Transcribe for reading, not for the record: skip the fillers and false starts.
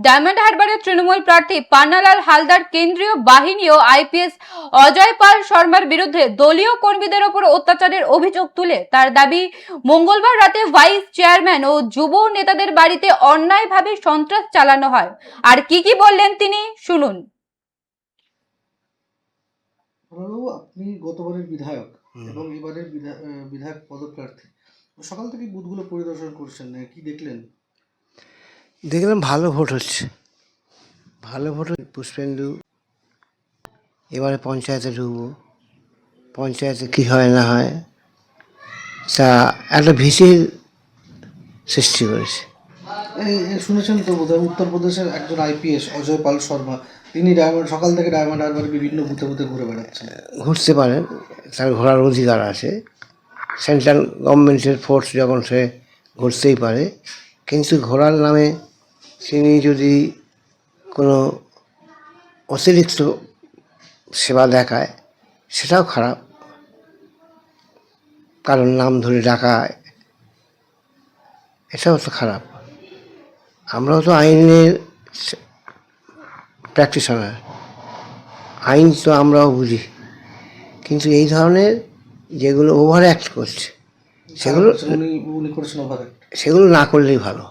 Diamond হারবারের তৃণমূল প্রার্থী পান্নালাল হালদার কেন্দ্রীয় বাহিনী ও আইপিএস অজয় পাল শর্মার বিরুদ্ধে দলীয় কর্মীদের ওপর অত্যাচারের অভিযোগ তুলে তার দাবি, মঙ্গলবার রাতে ভাইস চেয়ারম্যান ও যুব নেতাদের বাড়িতে অন্যায়ভাবে সন্ত্রাস চালানো হয়। আর কি বললেন তিনি, শুনুন। আপনি গতবারের বিধায়ক এবং এবারের বিধায়ক পদপ্রার্থী, সকাল থেকে বুথগুলো পরিদর্শন করছেন, কি দেখলেন? দেখলাম ভালো ভোট হচ্ছে, ভালো ভোট। পুষ্পেন্দু এবারে পঞ্চায়েতে ঢুকবো, পঞ্চায়েতে কী হয় না হয় তা একটা ভীতির সৃষ্টি করেছে। শুনেছেন তো বোধহয় উত্তরপ্রদেশের একজন আইপিএস অজয় পাল শর্মা, তিনি সকাল থেকে ডায়মন্ড হারবার বিভিন্ন বুথে বুথে ঘুরে বেড়াচ্ছেন। ঘুরতে পারেন, তার ঘোরার অধিকার আছে। সেন্ট্রাল গভর্নমেন্টের ফোর্স যখন সে ঘুরতেই পারে, কিন্তু ঘোরার নামে তিনি যদি কোনো অতিরিক্ত সেবা দেখায় সেটাও খারাপ, কারণ নাম ধরে ডাকা এটাও তো খারাপ। আমরাও তো আইনের প্র্যাকটিশনার, আইন তো আমরাও বুঝি, কিন্তু এই ধরনের যেগুলো ওভার অ্যাক্ট করছে সেগুলো না করলেই ভালো।